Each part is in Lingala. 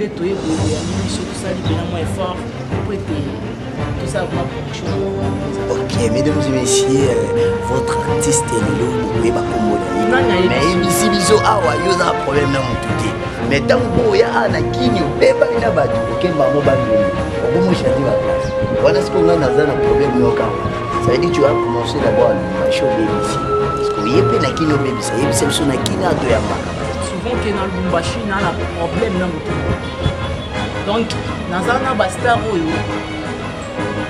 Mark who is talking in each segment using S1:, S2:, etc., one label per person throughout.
S1: les toyer pour surtout ça libérer moins fort pour être tout ça vraiment promotion.
S2: Ok, mesdames et messieurs, votre artiste est le lot de Weba Kombola. Mais ici, biso awa, yo za problème na mutuki. Mais tant que ya ana kinyo, beba ina batu, okemba mo bandu. Obomo chadi ba place. Voilà ce qu'on a dans un problème yo ka. Ça veut dire tu vas commencer d'abord à show ici. Parce que yé pe na kinyo baby, ça yé c'est na kinyo to ya maka.
S1: Souvent que dans Lubumbashi na la problème na mutuki. Donc nazana ba star oyo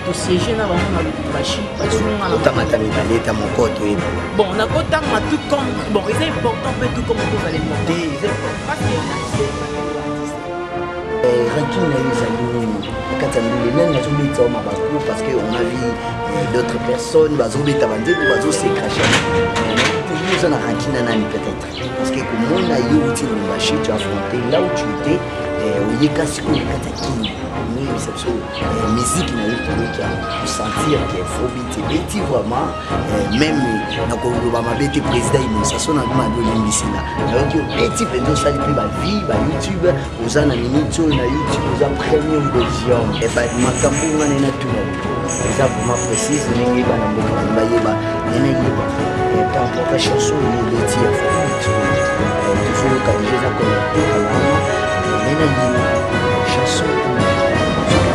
S1: to siéger na bango na Lubumbashi parce que on a
S2: tamata mibaleta mon koto yé.
S1: Bon, on a contact tout comme bon, c'est important peu tout comme vous allez monter. Parce que
S2: ranking na les amis katambule même na zombi tsa mabaku parce que on a vu d'autres personnes bazombi tabande bazo se cracher. Nous on a ranking na nani peut-être parce que comme on a eu outil Lubumbashi tu as affronté là où tu étais au yekasi ko kataki ni réception musique na yoto qui a sentir qu'il faut biti vraiment même na ko ba mabete président imusation na ma do limbisina donc petit penzo ça depuis ba vie ba YouTube uzana minute na YouTube uza premium version et ba makambo ngana na tuna ça vraiment précise ningi ba na mboka ba yeba nena yeba et par rapport à chanson ni beti ya toujours quand j'ai ça connecté nena yeba chanson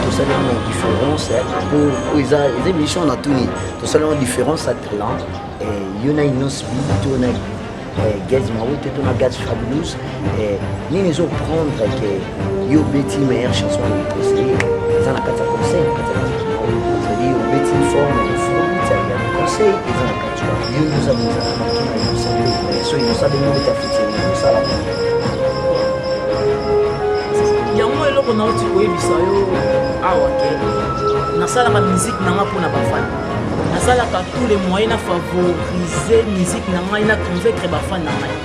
S2: tout ça la différence pour les émissions on a tout ni tout ça la différence à talent et yona inosbi tona gaz maroute tona gaz fabulous et ni les autres prendre que yo beti meilleure chanson de conseiller ça na kata conseil kata c'est-à-dire yo beti forme de fruit ça y a des conseils et ça na kata yo nous avons marqué na santé so ils savent nous ta fitiri ça là
S1: yango eloko na uti koyebisa yo awa ke nasalaka musique na nga mpona bafani nasalaka tous les moyens na favoriser musique na ngai na convaincre bafani na ngai.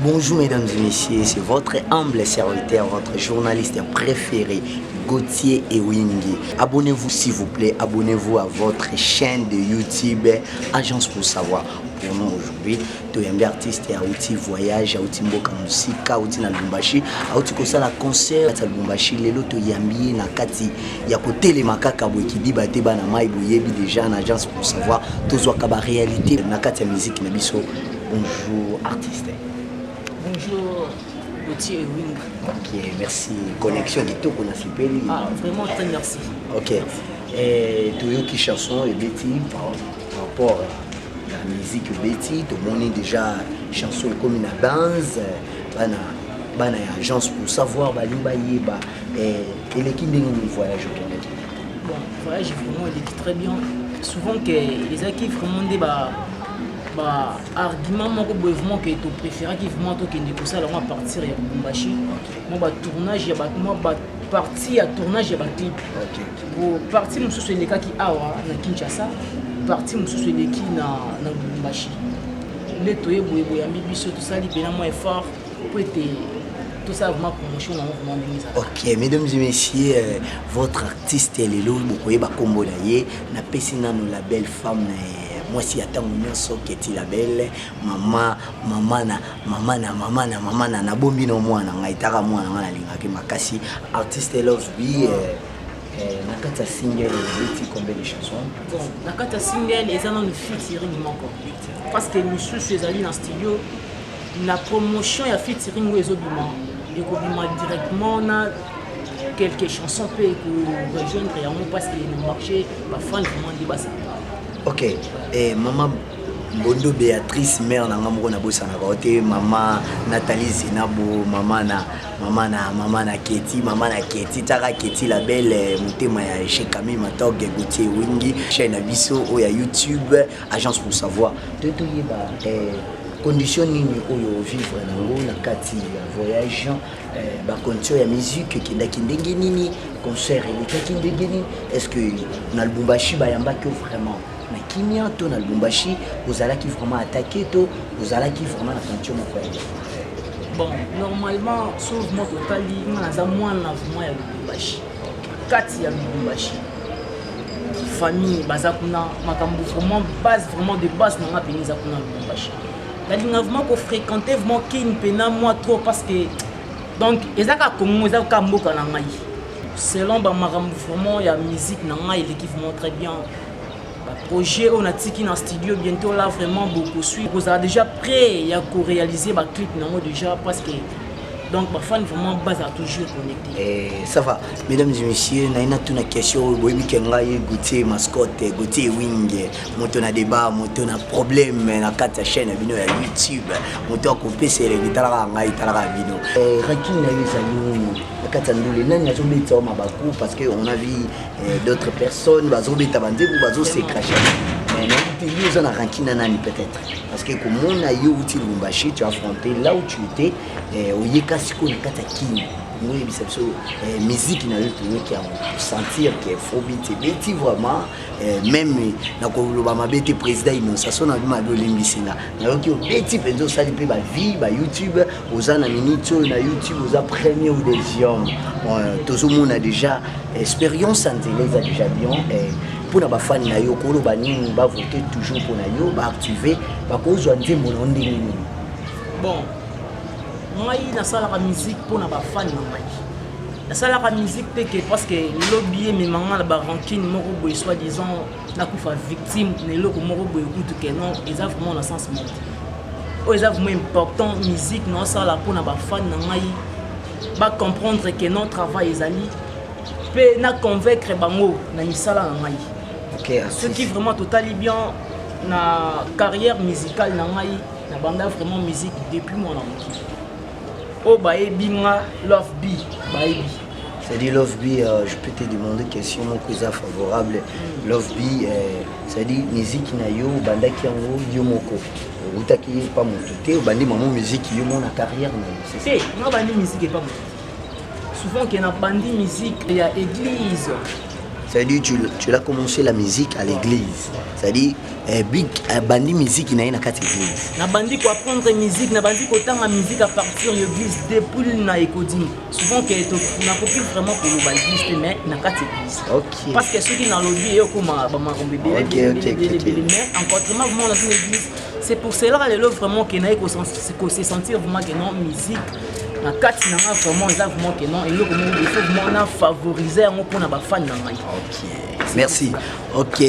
S2: Bonjour mesdames et messieurs, c'est votre humble serviteur, votre journaliste préféré, Gauthier Ewingi. Abonnez-vous s'il vous plaît, abonnez-vous à votre chaîne de YouTube, Agence pour savoir. Pour nous aujourd'hui, Toyambi artiste et Aouti voyage, Aouti mboka musika, Aouti na Lubumbashi, Aouti kosa la concert à Lubumbashi, lelo Toyambi na kati ya kotele makaka boekidi bate bana mai boyebi déjà na Agence pour savoir, tozwa kaba réalité na kati ya musique na biso. Bonjour artiste.
S1: Bonjour Gauthier Ewingi.
S2: Ok, merci. Connexion du tout qu'on a super.
S1: Ah, vraiment très merci.
S2: Ok. Et Toyoki chanson et Betty par rapport à la musique Betty, tout le monde est déjà chanson comme une base, bana agence pour savoir balimba yeba et l'équipe de nous voyage au Québec.
S1: Bon, voyage vraiment il est très bien. Souvent que les équipes vraiment des argument moko vraiment que tu préfères qui vraiment to que ne ça là on va partir ya Lubumbashi moi ba tournage ya ba moi ba partie à tournage ya ba clip pour partie mususu les cas qui awa na Kinshasa partie mususu les qui na Lubumbashi les toye boye ya bibiso tout ça libérer moins fort pour être tout ça vraiment promotion na vraiment bien.
S2: Ok, mesdames et messieurs, votre artiste est le lot bokoye ba kombola ye na pesina no la belle femme moi si attends mon so qui est la belle maman na bombi no mwana ngaitaka mwana ngana lingaki makasi artiste love be nakata single Betty combien de chansons
S1: bon nakata single et ça dans le featuring moko parce que nous sommes allés dans studio la promotion ya featuring ou ezobima et kobima directement na quelques chansons peut rejoindre yango parce que le marché ba fan vraiment débat.
S2: Ok, maman Bondo Béatrice, mère na ngambo na bossa na côté, maman Nathalie Zinabo, maman na Keti, Tara Keti la belle mutema ya chez Camille Matog Gauthier Ewingi, chaîne abiso ou ya YouTube, agence pour savoir. De tout yeba condition nini oyo vivre nango na kati ya voyage ba condition ya musique kindaki ndenge nini concert elekaki ndenge nini est-ce que na Lubumbashi bayamba que vraiment mais kimia to na Lubumbashi vous allez qui vraiment attaquer to vous allez qui vraiment la condition moko ya
S1: bon normalement sauf moi totali na mwana vraiment ya Lubumbashi kati ya Lubumbashi famille bazakuna makambo vraiment de base na ngapeni zakuna Lubumbashi la ligne vraiment qu'on fréquentait vraiment qui une pena moi trop parce que Donc ezaka Congo ezaka mboka na ngai. Selon bamakambo vraiment ya musique na ngai il kiffe vraiment très bien. Projet on a tiki dans studio bientôt là vraiment beaucoup suivre. Vous avez déjà prêt à réaliser ma clip non déjà parce que donc ma fan vraiment base à toujours connecté.
S2: Ça va, mesdames et messieurs, na ina tuna question boyebi kenga ye goûter mascotte goûter wing moto na débat moto na problème na kata chaîne bino ya YouTube moto ko pesa le bitala ngai tala bino rakini na yezali kata ndule nani azobeta mabaku parce que on a vu d'autres personnes bazobeta bandebu bazo se cracher. Mais non, on a rankina nani peut-être parce que comme on a eu outil Lubumbashi tu as affronté là où tu étais au Yekasiko na kata kini nous les musique na yo qui a sentir que phobie c'est vraiment même na ko loba mabete président innocent na bima lolimbisinga na yo ki petit penzo sali pe ba vie ba YouTube ozana minute na YouTube oza premier ou deuxième tout le monde a déjà expérience en télé ça déjà bien pour na ba fan na yo ko loba nini ba voter toujours pour na yo ba activer ba ko zo ndimo ndini
S1: bon moi na sala la musique pour na ba fan na moi na sala la musique parce que lobby mais maman la ba rancune moko boy soi disant na kufa victime ne loko moko boy écoute que non ils ont vraiment dans sens monde ils ont vraiment important musique non sala pour na ba fan na moi ba comprendre que non travail ezali pe na convaincre bango na misala na moi.
S2: OK,
S1: ce qui vraiment totalement bien na carrière musicale na moi na banda vraiment musique depuis mon enfance. Oh bah binga Love B baby.
S2: C'est-à-dire Love B, je peux te demander question mon cousin favorable. Love B, c'est-à-dire musique na yo banda ki yango yo moko. Utaki pas mon tout bandi maman musique yo mon carrière na.
S1: C'est na bandi musique et pas mon. Souvent qu'il y a bandi musique il y a église.
S2: C'est-à-dire tu l'as commencé la musique à l'église. C'est-à-dire big bandi musique na ina kati église.
S1: Na bandi ko apprendre musique, na bandi ko tanga musique à partir de l'église depuis na écodim. Souvent que na copie vraiment pour le baliste mais na kati église.
S2: OK.
S1: Parce que ceux qui dans lobby yo comme ba marombe bébé mais en contrairement vraiment dans l'église, c'est pour cela que le vraiment que na ko se sentir vraiment que non musique na kati na vraiment exactement que non et le comment il faut vraiment favoriser en pour na ba fan na ngai.
S2: OK. Merci. OK.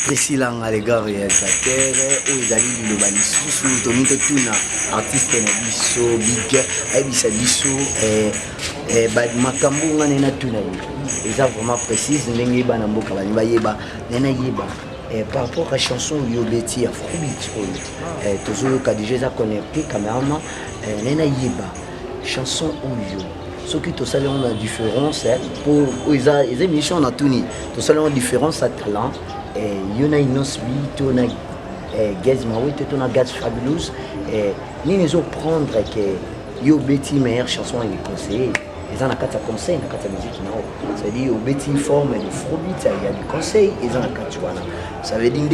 S2: Priscilla Ngalegar réalisateur ozali le balisusu tomito tuna artiste na biso big ebisa biso ba makambo ngane na tuna eza vraiment précise ndenge bana mboka bani bayeba nena yeba par rapport à chanson Yobeti Afrobeat toujours ka déjà ça connecté caméraman nena yeba chanson Oyo ce qui te sale on a différence pour les émissions on a tout ni te sale on différence à talent yona inosbi tona gaz mawe tona gaz fabulous ni les autres prendre que yo beti meilleure chanson et conseiller ils en a quatre conseils na quatre musique na c'est dire au beti forme de Afrobeat il y a du conseil ils en a quatre ça veut dire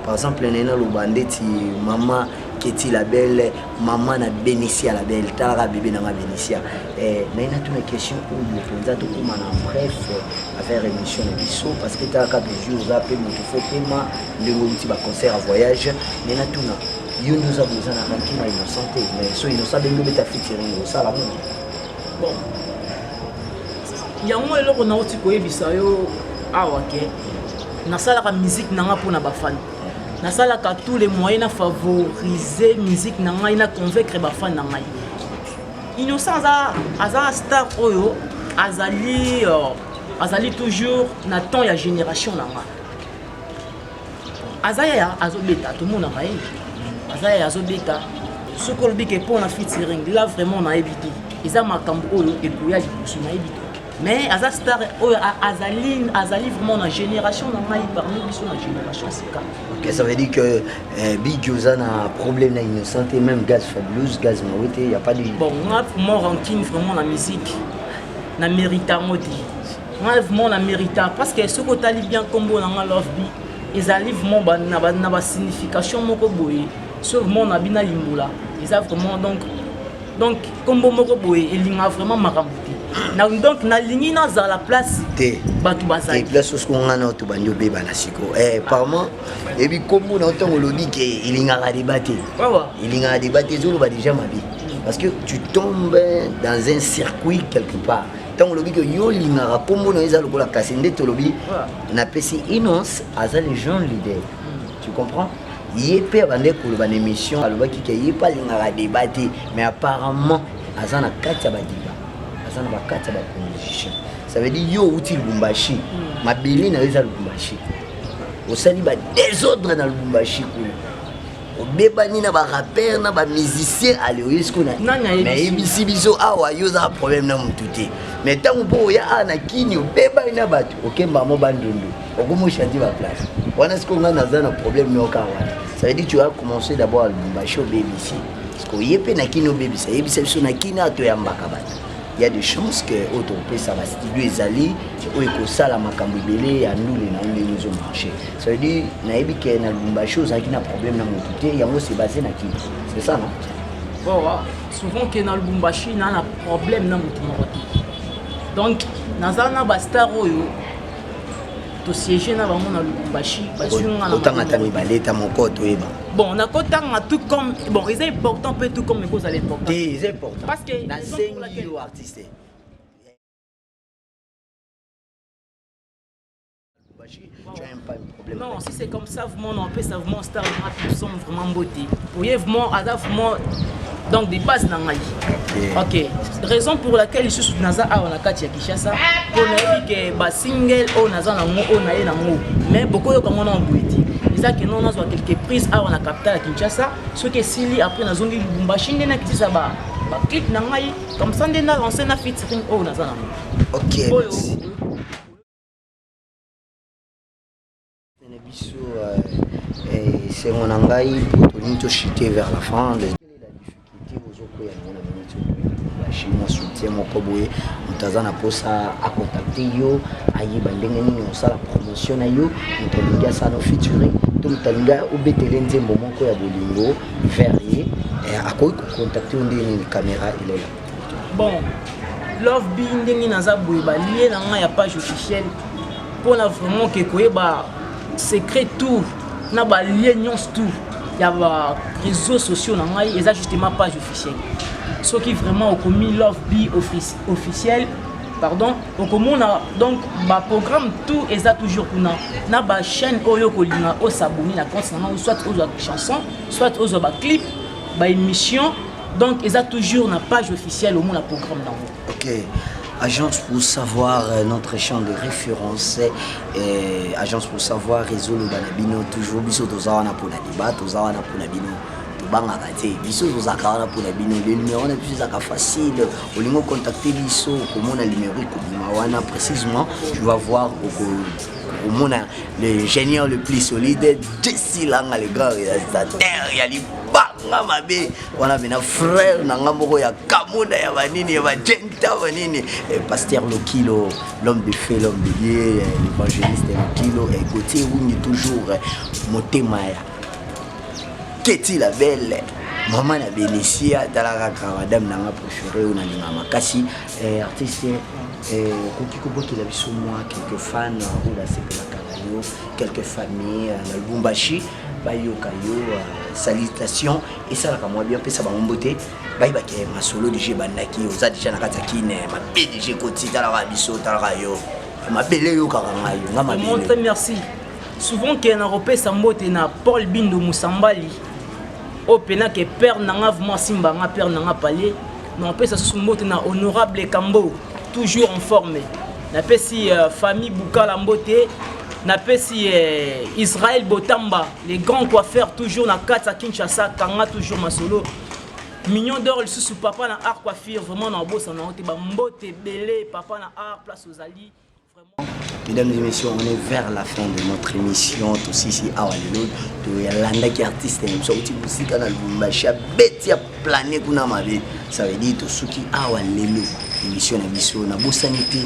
S2: par exemple nena lo bandeti maman Keti la belle maman na Benicia la belle tara bébé na Benicia mais il a toutes les questions où le président tout comme en bref à faire émission de biso parce que tu as 4 jours zappé mon faut tellement le petit concert à voyage mais là tout na you nous a besoin de rentrer na innocente mais so innocent bengo beta featuring ça là
S1: bon yango eloko na oti koyebisa yo awa ke na sala ka musique nanga pona ba fan na sala ka tous les moyens na favoriser musique nanga ina convaincre ba fan nanga innocent aza star oyo azali toujours na temps ya génération nanga azaya azobeta tout le monde na yebi azaya azobeta ce qu'on dit que pour na featuring là vraiment na éviter eza makambo oyo ekoya liboso na yebi mais aza star oyo azali vraiment na génération na ngai parmi biso na génération sika.
S2: OK, ça veut dire que Big Yosa na problème na innocente même gaz fabulous gaz mawete il y a pas de
S1: bon moi mon ranking vraiment la musique na mérita moti moi vraiment na mérita parce que ce que tali bien combo na Love B ezali vraiment na ba signification moko boye ce vraiment na bina limbola ils vraiment donc combo moko boye elinga vraiment makambo donc na lingi na za la place batu bazali
S2: place où on a notre banyo beba na siko apparemment et puis comme on entend le dit que il y a débatté il y a débatté zolo ba déjà mabi parce que tu tombes dans un circuit quelque part. Tant que que yo lingara pombo no eza lokola kasende tolobi na pesi innocence aza les gens leaders. Tu comprends? Il peut avoir une émission qui n'est pas un débat, mais apparemment, il y a un débat. Il y a un débat. Ça veut dire que yo outil Lubumbashi, ma belle n'a pas Lubumbashi. Au sali ba désordre dans Lubumbashi. Au bébani na ba rappeur na ba musicien à l'oisco na. Mais ici biso awa yo za problème na mututé. Mais tant que ya na kini au bébani na batu, OK mbamo bandundu. Okomo chanter ba place. Wana ce qu'on a un problème mais aucun. Ça veut dire que tu vas commencer d'abord à Lubumbashi au BBC. Parce que y a pas na kini au BBC, y a bisa biso na kini ato ya mbakabata. Il y a des chances que autour ça va studio ezali ou ekosa la makambo belé ya nous les na nous au marché. Ça veut dire na yebi que na Lubumbashi ozaki na problème na motuté yango c'est basé na kini. C'est ça non?
S1: Bon, souvent que na Lubumbashi na na problème na motuté. Donc nazana ba star oyo to siéger na bango na Lubumbashi bazunga na
S2: otanga mibaleta moko toyeba.
S1: Bon, on a tout comme bon, c'est important peut tout comme les causes à l'important.
S2: C'est important.
S1: Parce que
S2: na 5 artistes. Tu as pas un problème.
S1: Non, si c'est comme ça, vraiment, on peut savoir star nous sommes vraiment beauté. Pour y vraiment, vraiment donc des bases dans la vie. Ok. Raison pour laquelle je suis naza a on a katia Kinshasa pour dire que ba single on naza na ngo on na ngo. Mais beaucoup de comme on a beauté. Ça que non, on a quelques prises à la capitale Kinshasa. Ce que Sili après na zongi Lubumbashi ndena kitisa ba clip na ngai comme ça ndena lancer na featuring oh naza na.
S2: OK. C'est mon engaï pour tout chuter vers la fin. La difficulté aux soutien mon koboé mutazana posa à contacter yo ayi bandenge ni on la promotion na yo mutalinga ça no featuring to mutalinga obetele nzembo moko ya bolingo verrier à quoi contacter ndeni caméra il est là.
S1: Bon love bi ndenge naza boye ba lié na nga ya page officielle pour la vraiment que koyeba secret tout na ba lien nyons tout ya ba réseaux sociaux na ngai eza justement page officielle. Ce qui vraiment au commis Love Be officiel pardon au commun donc ba programme tout et ça toujours kuna na ba chaîne oyo kolinga o s'abonner na compte soit aux chansons soit aux ba clip ba émission donc et ça toujours na page officielle au moins la programme dans vous.
S2: OK. Agence pour savoir notre champ de référence et agence pour savoir réseau le banabino toujours biso tozawana pour la débat tozawana pour la bino banga kate biso tozakana pour la bino le numéro na plus zaka facile au lingo contacter biso comment na numéro ko wana précisément tu vas voir au monde l'ingénieur le plus solide Jesse Langa le gars il y a les banga mabe wana bena frère nanga moko ya kamuda ya banini ya bajenta banini pasteur Lokilo l'homme de feu l'homme de Dieu l'évangéliste Lokilo et côté où toujours motema ya Keti la belle maman na Benicia talaka madame nanga préférée ou na lingama kasi artiste koki ko bokila biso moi quelques fans ou la sepelaka yo quelques familles na Lubumbashi bayoka yo salutations et ça la moi bien pesa ba mbote bayiba ke masolo DJ bandaki oza déjà na kata kine ma PDG koti talaka biso talaka yo ma belle yo karanga yo nga ma belle
S1: merci souvent que na repé sambote na Paul Bindo Musambali au pena que père nanga vraiment simba nga père nanga palais non peut ça sumbote na honorable Kambo toujours en forme na pesi famille Bukala Mbote na pesi Israël Botamba les grands coiffeurs toujours na Katsa Kinshasa kanga toujours masolo mignon d'or le sous papa na art coiffure vraiment na bossa na ote ba mbote belé papa na art place aux alliés.
S2: Mesdames et messieurs, on est vers la fin de notre émission. Tout ici, à Walelo, tout y a l'anda qui artiste, même ça, outil musique à Lubumbashi, bête à planer kuna mabe. Ça veut dire tout ce qui a Walelo, émission na biso, na beau sanité,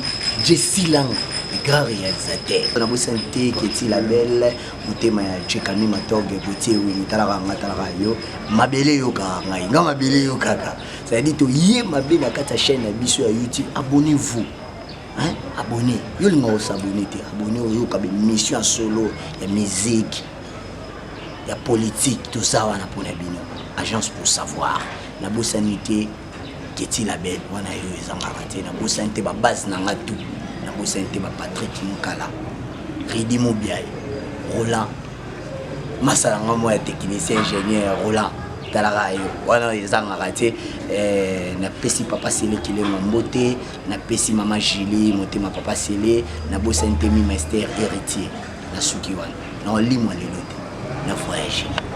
S2: Jesse Lang, le grand réalisateur. Na beau sanité, qui est la belle, mutema ya Chekami Matoge, Gautier, oui, mutalaka ngatalaka yo, mabele yo ka, nga mabele yo kaka. Ça veut dire tout y mabe na kata chaîne na biso à YouTube, abonnez-vous. Hein? Abonnez, vous pouvez s'abonner, abonnez vous avez une mission en solo, il y a musique, il y a politique, tout ça on a pour la bino. Agence pour savoir. nabosani te Keti Label wana yo ezangaka te nabosani te babase nanga tout nabosani te Patrick Mukala Ridi Mobiaye Roland masalanga moya technicien ingénieur Roland talaka yo wana ezangaka te napesi papa Sele Kilenga mbote napesi mama Julie motema papa Sele nabosani te mi master héritier na suki wana na olimwa lelo te na voyage